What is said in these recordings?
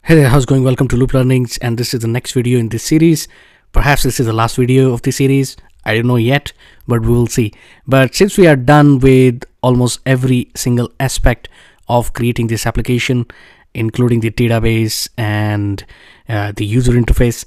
Hey there, how's it going? Welcome to Looplearnings, and this is the next video in this series. Perhaps this is the last video of the series. I don't know yet, but we will see. But since we are done with almost every single aspect of creating this application, including the database and the user interface,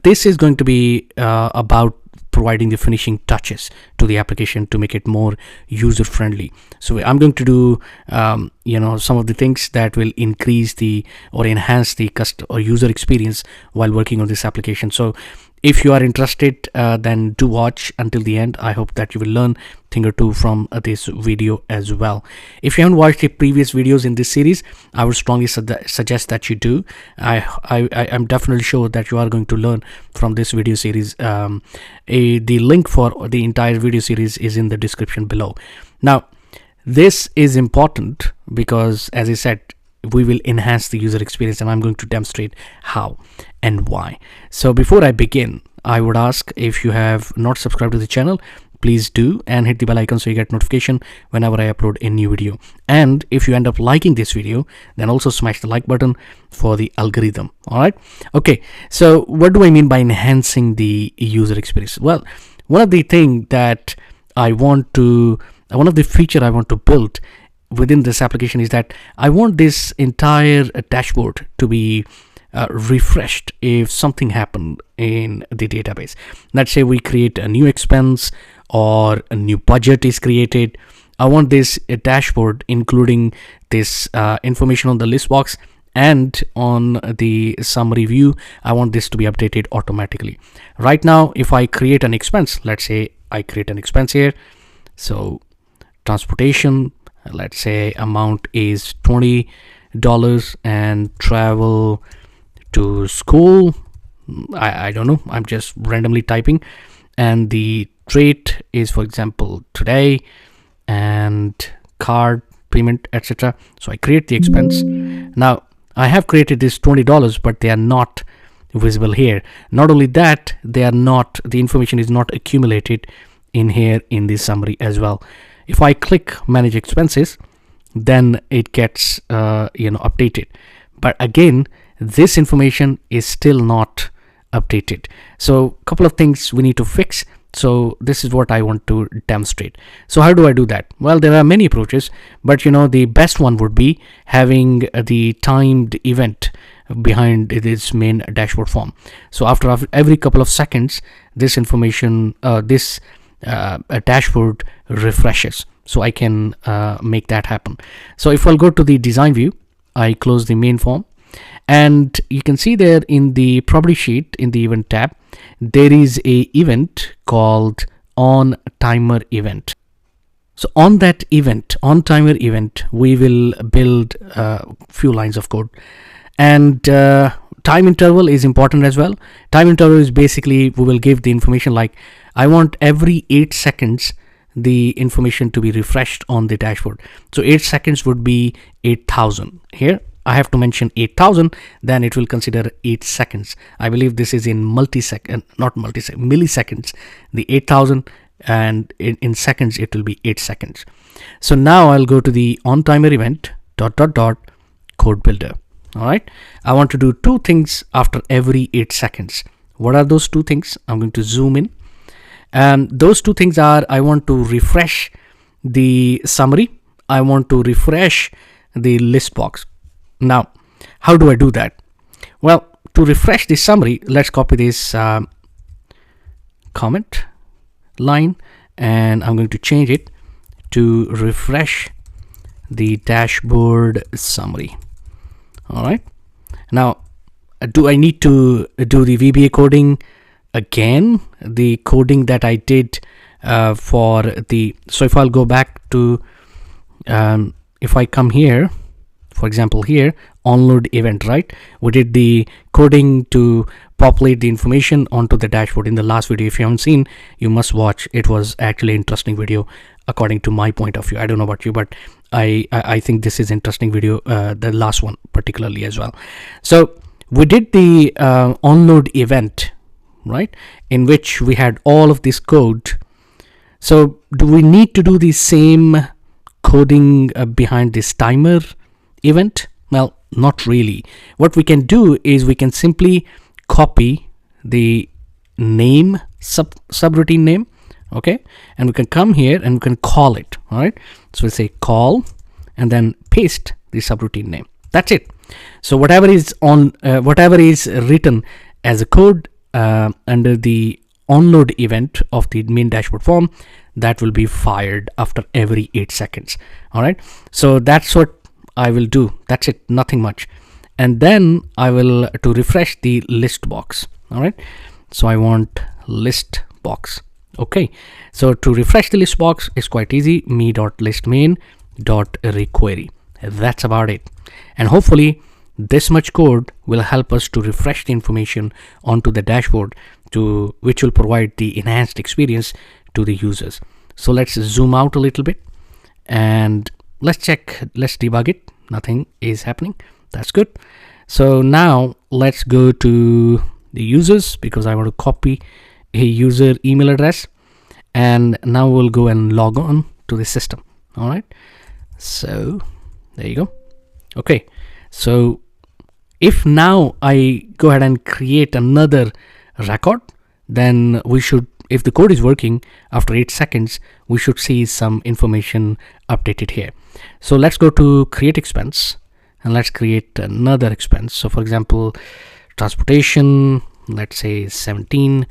this is going to be about providing the finishing touches to the application to make it more user friendly. So I'm going to do some of the things that will increase the or enhance the customer or user experience while working on this application. So if you are interested, then do watch until the end. I hope that you will learn a thing or two from this video as well. If you haven't watched the previous videos in this series, I would strongly suggest that you do. I'm definitely sure that you are going to learn from this video series. The link for the entire video series is in the description below. Now, this is important because, as I said, we will enhance the user experience, and I'm going to demonstrate how and why. So before I begin, I would ask, if you have not subscribed to the channel, please do, and hit the bell icon so you get notification whenever I upload a new video. And if you end up liking this video, then also smash the like button for the algorithm. All right. Okay. So what do I mean by enhancing the user experience? Well, one of the feature I want to build within this application is that I want this entire dashboard to be refreshed if something happened in the database. Let's say we create a new expense or a new budget is created. I want this dashboard, including this information on the list box and on the summary view. I want this to be updated automatically. Right now, if I create an expense, let's say I create an expense here. So transportation, let's say amount is $20, and travel to school, I don't know, I'm just randomly typing, and the rate is, for example, today, and card payment, etc. So I create the expense. Now I have created this $20, but they are not visible here. Not only that, the information is not accumulated in here in the summary as well. If I click manage expenses, then it gets updated, but again this information is still not updated. So a couple of things we need to fix. So this is what I want to demonstrate. So how do I do that? Well, there are many approaches, but the best one would be having the timed event behind this main dashboard form. So after every couple of seconds, this information, a dashboard refreshes, so I can make that happen. So if I'll go to the design view, I close the main form, and you can see there in the property sheet, in the event tab, there is a event called on timer event. So on that event, on timer event, we will build a few lines of code, and time interval is important as well. Time interval is basically, we will give the information like, I want every 8 seconds the information to be refreshed on the dashboard. So 8 seconds would be 8,000. Here I have to mention 8,000, then it will consider 8 seconds. I believe this is in milliseconds, the 8,000, and in seconds it will be 8 seconds. So now I'll go to the on timer event code builder. All right, I want to do two things after every 8 seconds. What are those two things? I'm going to zoom in. Those two things are, I want to refresh the summary. I want to refresh the list box. Now, how do I do that? Well, to refresh the summary, let's copy this comment line, and I'm going to change it to refresh the dashboard summary. All right. Now, do I need to do the VBA coding again? The coding that I did so if I'll go back to, if I come here, for example, here, onload event, right? We did the coding to populate the information onto the dashboard in the last video. If you haven't seen, you must watch. It was actually an interesting video according to my point of view. I don't know about you, but I think this is interesting video, the last one particularly as well. So we did the onload event, right, in which we had all of this code. So do we need to do the same coding behind this timer event? Well, not really. What we can do is we can simply copy the name, subroutine name, okay, and we can come here and we can call it. All right, so we say call and then paste the subroutine name. That's it. So whatever is written as a code under the onload event of the main dashboard form, that will be fired after every 8 seconds. All right, so that's what I will do. That's it, nothing much. And then I will to refresh the list box. All right, so I want list box. Okay, so to refresh the list box is quite easy. me.listMain.requery. That's about it. And hopefully this much code will help us to refresh the information onto the dashboard, which will provide the enhanced experience to the users. So let's zoom out a little bit and let's debug it. Nothing is happening. That's good. So now let's go to the users, because I want to copy a user email address, and now we'll go and log on to the system. All right, so there you go. Okay, so if now I go ahead and create another record, then we should, if the code is working after 8 seconds, we should see some information updated here. So let's go to create expense and let's create another expense. So for example, transportation, let's say $17.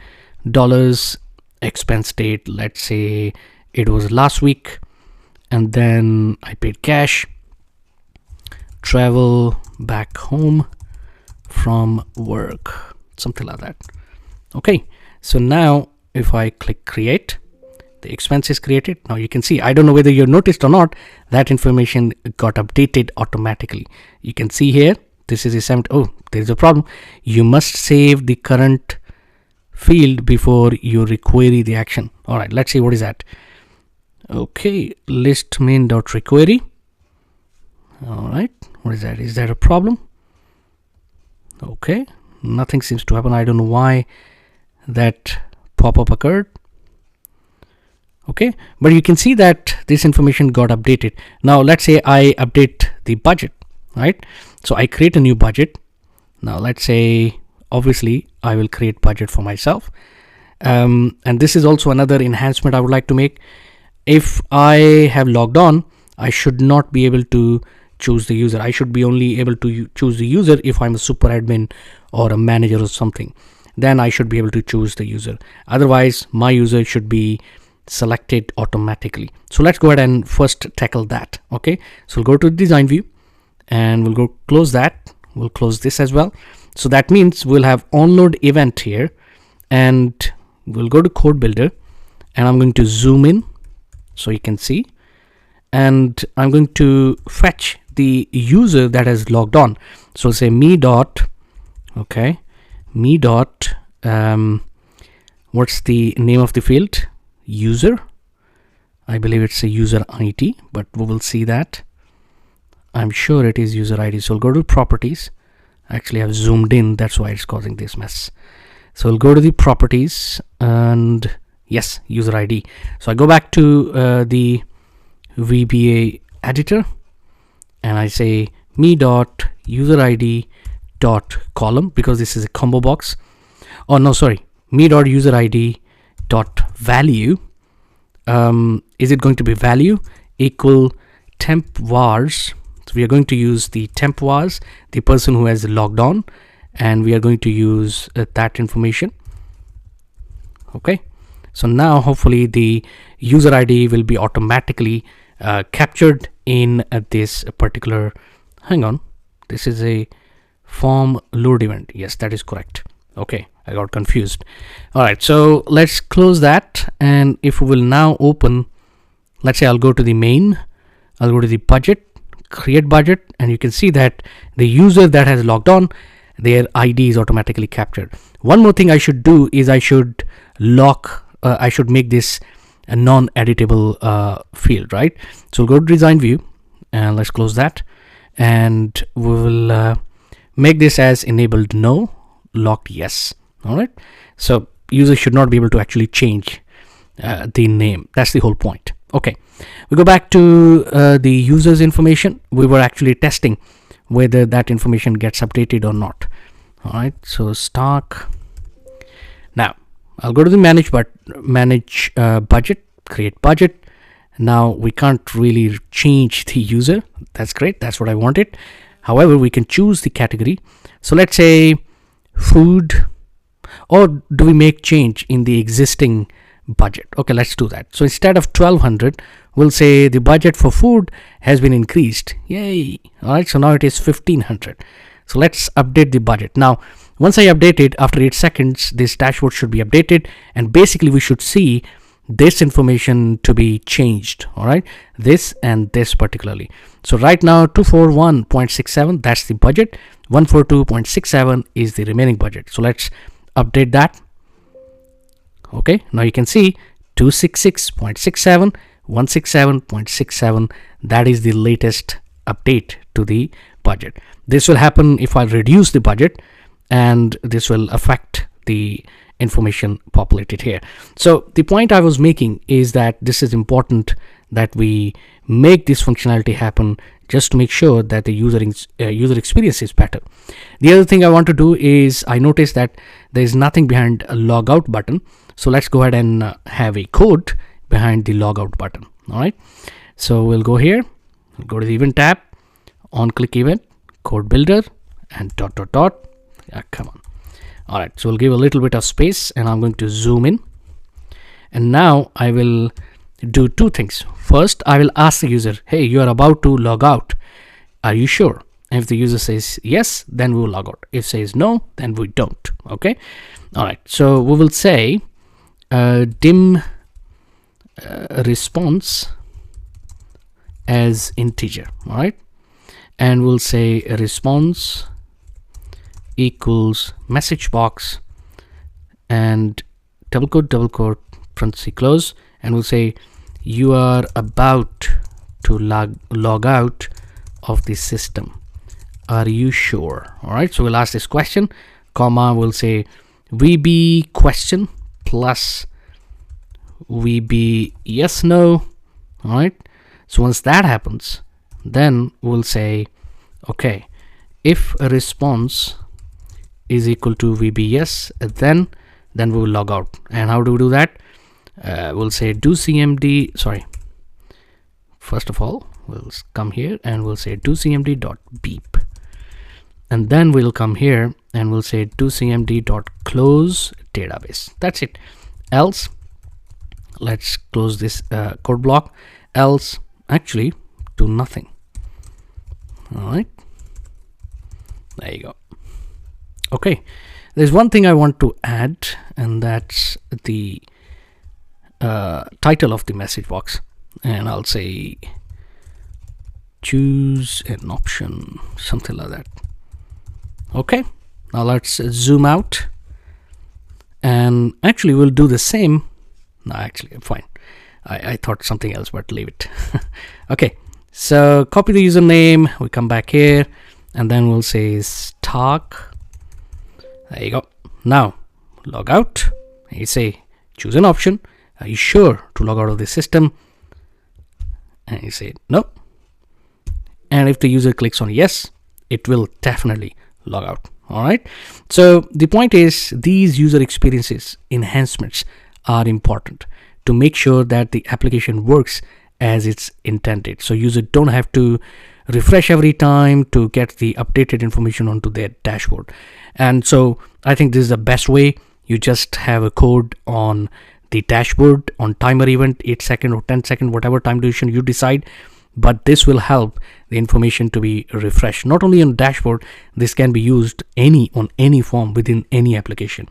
Expense date, let's say it was last week, and then I paid cash. Travel back home from work, something like that. Okay, so now if I click create, the expense is created. Now you can see, I don't know whether you noticed or not, that information got updated automatically. You can see here, this is a 7. Oh, there's a problem. You must save the current field before you requery the action. All right, let's see what is that. Okay, list main.requery. All right, what is that? Is that a problem? Okay, nothing seems to happen. I don't know why that pop-up occurred. Okay, but you can see that this information got updated. Now let's say I update the budget, right? So I create a new budget. Now let's say, obviously I will create budget for myself, and this is also another enhancement I would like to make. If I have logged on, I should not be able to choose the user. I should be only able to choose the user if I'm a super admin or a manager or something. Then I should be able to choose the user. Otherwise my user should be selected automatically. So let's go ahead and first tackle that. Okay, so we'll go to design view and we'll go close that. We'll close this as well. So that means we'll have onload event here, and we'll go to code builder, and I'm going to zoom in so you can see, and I'm going to fetch the user that has logged on. So say me dot, okay, me dot, what's the name of the field? User. I believe it's a user ID, but we will see that. I'm sure it is user ID. So we'll go to properties. Actually, I've zoomed in, that's why it's causing this mess. So we'll go to the properties, and yes, user ID. So I go back to the VBA editor, and I say me dot user ID dot column, because this is a combo box. Oh no, sorry, me dot user ID dot value. Is it going to be value equal temp vars? So we are going to use the temp vars, the person who has logged on, and we are going to use that information. Okay, so now hopefully the user ID will be automatically captured in this particular, hang on, this is a form load event. Yes, that is correct. Okay, I got confused. All right, so let's close that, and if we will now open, let's say I'll go to the main, I'll go to the budget, create budget, and you can see that the user that has logged on, their ID is automatically captured. One more thing I should do is I should lock, I should make this a non-editable field, right? So we'll go to design view, and let's close that, and we will make this as enabled no, locked yes. All right, so user should not be able to actually change the name. That's the whole point. Okay, we go back to the user's information. We were actually testing whether that information gets updated or not. All right, so stock. Now I'll go to the manage budget, create budget. Now we can't really change the user. That's great, that's what I wanted. However, we can choose the category. So let's say food, or do we make change in the existing budget? Okay, let's do that. So instead of 1200, we'll say the budget for food has been increased. Yay. All right, so now it is 1500. So let's update the budget. Now once I update it, after 8 seconds this dashboard should be updated, and basically we should see this information to be changed. All right, this and this particularly. So right now 241.67, that's the budget. 142.67 is the remaining budget. So let's update that. Okay, now you can see 266.67, 167.67, that is the latest update to the budget. This will happen if I reduce the budget, and this will affect the information populated here. So the point I was making is that this is important that we make this functionality happen, just to make sure that the user experience is better. The other thing I want to do is, I noticed that there is nothing behind a logout button. So let's go ahead and have a code behind the logout button. All right, so we'll go here, go to the event tab, on click event, code builder, and ... Come on. All right, so we'll give a little bit of space, and I'm going to zoom in. And now I will do two things. First, I will ask the user, hey, you are about to log out, are you sure? And if the user says yes, then we will log out. If says no, then we don't. Okay. All right, so we will say dim response as integer. All right, and we'll say response equals message box, and double quote, parenthesis close, and we'll say you are about to log out of the system, are you sure? All right, so we'll ask this question, comma, we'll say VB question plus VB yes no. All right, so once that happens, then we'll say okay, if a response is equal to VB yes, then we will log out. And how do we do that? We'll say do cmd, sorry, first of all we'll come here and we'll say do cmd dot beep, and then we'll come here and we'll say do cmd dot close database. That's it. Else, let's close this code block. Else, actually do nothing. All right, there you go. Okay, there's one thing I want to add, and that's the title of the message box, and I'll say choose an option, something like that. Okay, now let's zoom out, and actually we'll do the same. No, actually fine, I thought something else, but leave it. Okay, so copy the username, we come back here, and then we'll say stock. There you go. Now log out, and you say choose an option, are you sure to log out of the system? And you say no, and if the user clicks on yes, it will definitely log out. All right, so the point is, these user experiences enhancements are important to make sure that the application works as it's intended, so users don't have to refresh every time to get the updated information onto their dashboard. And so I think this is the best way. You just have a code on the dashboard on timer event, 8 second or 10 second, whatever time duration you decide, but this will help the information to be refreshed. Not only on dashboard, this can be used on any form within any application.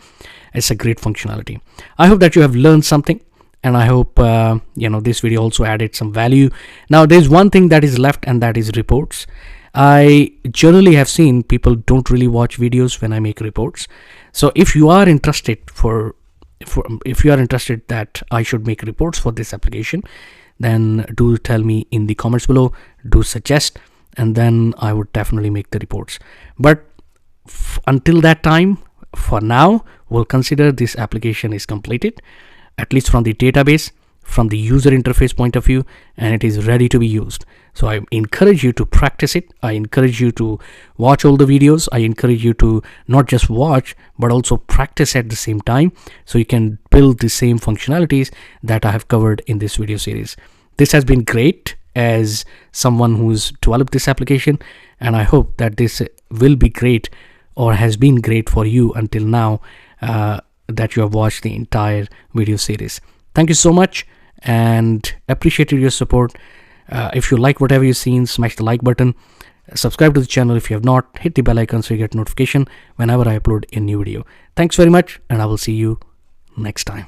It's a great functionality. I hope that you have learned something, and I hope this video also added some value. Now there's one thing that is left, and that is reports. I generally have seen people don't really watch videos when I make reports. So if you are interested that I should make reports for this application, then do tell me in the comments below, do suggest, and then I would definitely make the reports. But until that time, for now, we'll consider this application is completed, at least from the database. from the user interface point of view, and it is ready to be used. So I encourage you to practice it. I encourage you to watch all the videos. I encourage you to not just watch but also practice at the same time, so you can build the same functionalities that I have covered in this video series. This has been great as someone who's developed this application, and I hope that this will be great, or has been great for you until now, that you have watched the entire video series. Thank you so much, and appreciated your support. If you like whatever you've seen, smash the like button, subscribe to the channel if you have not, hit the bell icon so you get notification whenever I upload a new video. Thanks very much, and I will see you next time.